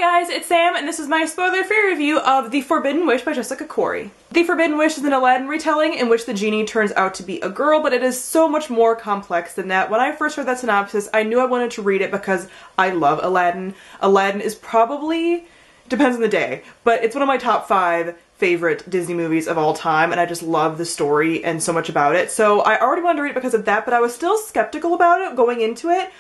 guys, it's Sam, and this is my spoiler-free review of The Forbidden Wish by Jessica Corey. The Forbidden Wish is an Aladdin retelling in which the genie turns out to be a girl, but it is so much more complex than that. When I first read that synopsis, I knew I wanted to read it because I love Aladdin. Aladdin is probably, depends on the day, but it's one of my top 5 favorite Disney movies of all time, and I just love the story and so much about it. So I already wanted to read it because of that, but I was still skeptical about it going into it.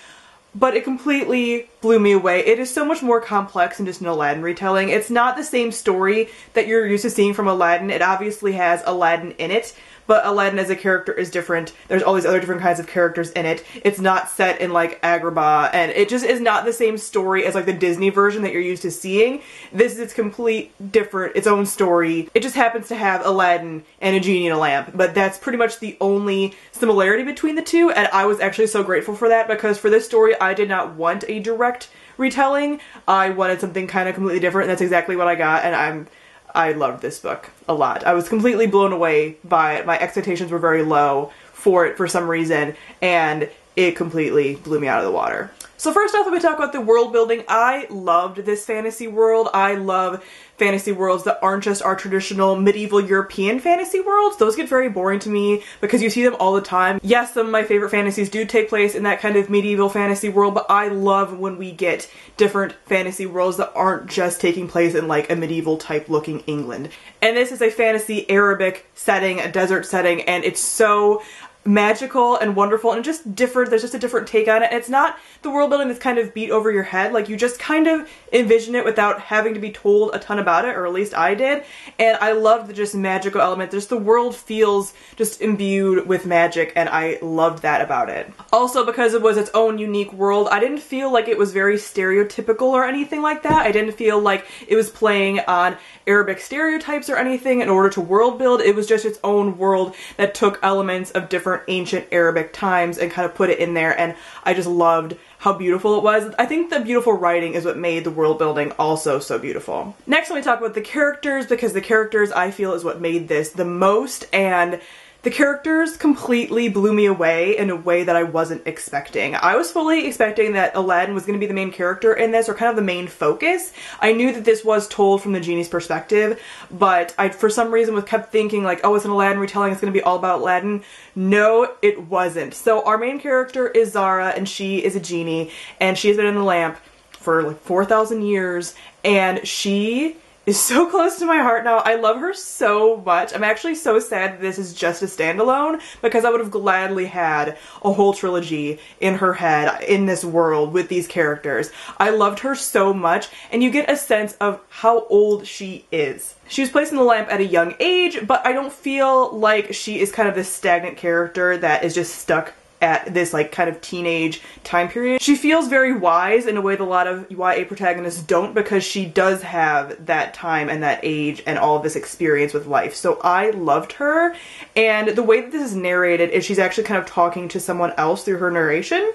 But it completely blew me away. It is so much more complex than just an Aladdin retelling. It's not the same story that you're used to seeing from Aladdin. It obviously has Aladdin in it, but Aladdin as a character is different. There's all these other different kinds of characters in it. It's not set in like Agrabah, and it just is not the same story as like the Disney version that you're used to seeing. This is its complete different, its own story. It just happens to have Aladdin and a genie in a lamp, but that's pretty much the only similarity between the two, and I was actually so grateful for that because for this story I did not want a direct retelling. I wanted something kind of completely different, and that's exactly what I got, and I loved this book a lot. I was completely blown away by it. My expectations were very low for it for some reason, and it completely blew me out of the water. So first off, let me talk about the world building. I loved this fantasy world. I love fantasy worlds that aren't just our traditional medieval European fantasy worlds. Those get very boring to me because you see them all the time. Yes, some of my favorite fantasies do take place in that kind of medieval fantasy world, but I love when we get different fantasy worlds that aren't just taking place in like a medieval type looking England. And this is a fantasy Arabic setting, a desert setting, and it's so magical and wonderful and just different. There's just a different take on it. It's not the world building that's kind of beat over your head. Like, you just kind of envision it without having to be told a ton about it, or at least I did. And I love the just magical element. Just the world feels just imbued with magic, and I loved that about it. Also, because it was its own unique world, I didn't feel like it was very stereotypical or anything like that. I didn't feel like it was playing on Arabic stereotypes or anything in order to world build. It was just its own world that took elements of different ancient Arabic times and kind of put it in there, and I just loved how beautiful it was. I think the beautiful writing is what made the world building also so beautiful. Next, let me talk about the characters, because the characters I feel is what made this the most, and the characters completely blew me away in a way that I wasn't expecting. I was fully expecting that Aladdin was going to be the main character in this, or kind of the main focus. I knew that this was told from the genie's perspective, but I, for some reason, kept thinking like, oh, it's an Aladdin retelling, it's going to be all about Aladdin. No, it wasn't. So our main character is Zara, and she is a genie, and she has been in the lamp for like 4,000 years, and she is so close to my heart now. I love her so much. I'm actually so sad that this is just a standalone, because I would have gladly had a whole trilogy in her head in this world with these characters. I loved her so much, and you get a sense of how old she is. She was placed in the lamp at a young age, but I don't feel like she is kind of this stagnant character that is just stuck at this like kind of teenage time period. She feels very wise in a way that a lot of YA protagonists don't, because she does have that time and that age and all of this experience with life. So I loved her, and the way that this is narrated is she's actually kind of talking to someone else through her narration.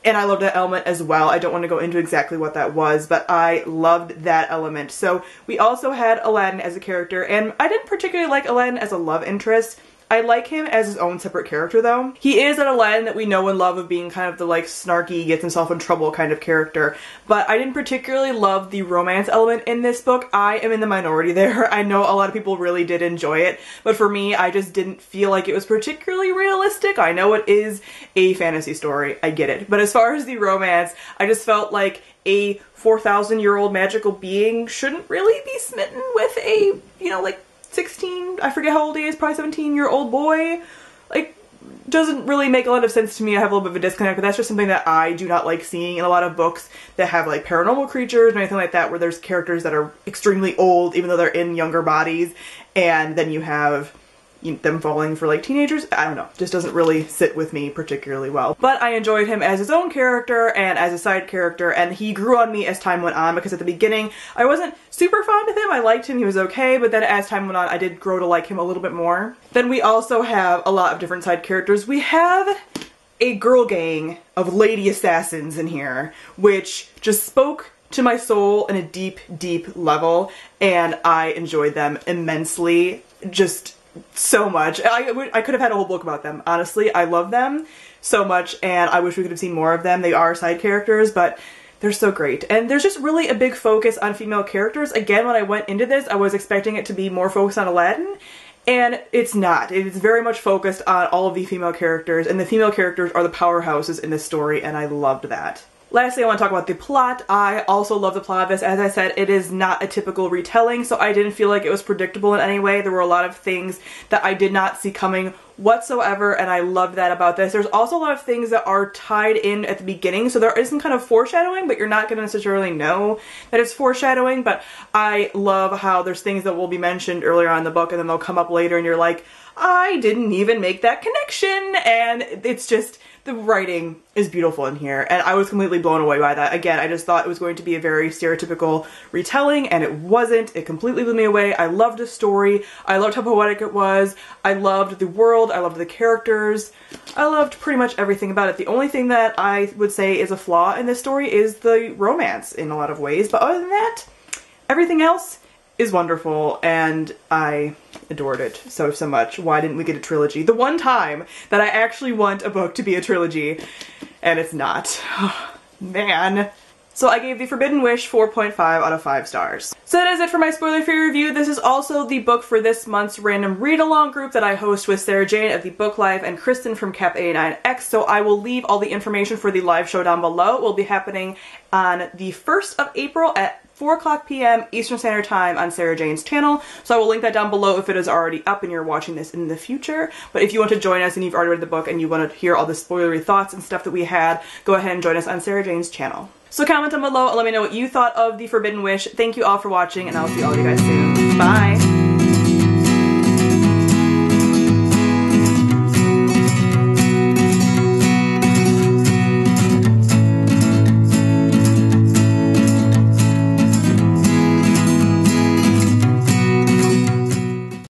And I loved that element as well. I don't want to go into exactly what that was, but I loved that element. So we also had Aladdin as a character, and I didn't particularly like Aladdin as a love interest. I like him as his own separate character though. He is an Aladdin that we know and love of being kind of the like snarky, gets himself in trouble kind of character, but I didn't particularly love the romance element in this book. I am in the minority there. I know a lot of people really did enjoy it, but for me, I just didn't feel like it was particularly realistic. I know it is a fantasy story, I get it, but as far as the romance, I just felt like a 4,000-year-old magical being shouldn't really be smitten with a, you know, like 16, I forget how old he is, probably 17-year-old boy. Like, doesn't really make a lot of sense to me. I have a little bit of a disconnect, but that's just something that I do not like seeing in a lot of books that have like paranormal creatures or anything like that, where there's characters that are extremely old even though they're in younger bodies, and then you have them falling for like teenagers. I don't know, just doesn't really sit with me particularly well. But I enjoyed him as his own character and as a side character, and he grew on me as time went on, because at the beginning I wasn't super fond of him. I liked him, he was okay, but then as time went on I did grow to like him a little bit more. Then we also have a lot of different side characters. We have a girl gang of lady assassins in here, which just spoke to my soul in a deep, deep level, and I enjoyed them immensely. Just so much. I could have had a whole book about them, honestly. I love them so much, and I wish we could have seen more of them. They are side characters, but They're so great. And there's just really a big focus on female characters. Again, when I went into this, I was expecting it to be more focused on Aladdin, and it's not. It's very much focused on all of the female characters, and the female characters are the powerhouses in this story, and I loved that. Lastly, I want to talk about the plot. I also love the plot of this. As I said, it is not a typical retelling, so I didn't feel like it was predictable in any way. There were a lot of things that I did not see coming whatsoever, and I loved that about this. There's also a lot of things that are tied in at the beginning, so there is some kind of foreshadowing, but you're not going to necessarily know that it's foreshadowing. But I love how there's things that will be mentioned earlier on in the book, and then they'll come up later, and you're like, I didn't even make that connection, and it's just, the writing is beautiful in here, and I was completely blown away by that. Again, I just thought it was going to be a very stereotypical retelling, and it wasn't. It completely blew me away. I loved the story. I loved how poetic it was. I loved the world. I loved the characters. I loved pretty much everything about it. The only thing that I would say is a flaw in this story is the romance in a lot of ways, but other than that, everything else is wonderful, and I adored it so much. Why didn't we get a trilogy? The one time that I actually want a book to be a trilogy, and it's not. Oh, man. So I gave The Forbidden Wish 4.5 out of 5 stars. So that is it for my spoiler-free review. This is also the book for this month's Random Read-Along group that I host with Sarah Jane of The Book Life and Kristen from Cap 89X. So I will leave all the information for the live show down below. It will be happening on the 1st of April at 4:00 p.m. Eastern Standard Time on Sarah Jane's channel. So I will link that down below if it is already up and you're watching this in the future. But if you want to join us and you've already read the book and you want to hear all the spoilery thoughts and stuff that we had, go ahead and join us on Sarah Jane's channel. So comment down below and let me know what you thought of The Forbidden Wish. Thank you all for watching, and I'll see all of you guys soon. Bye!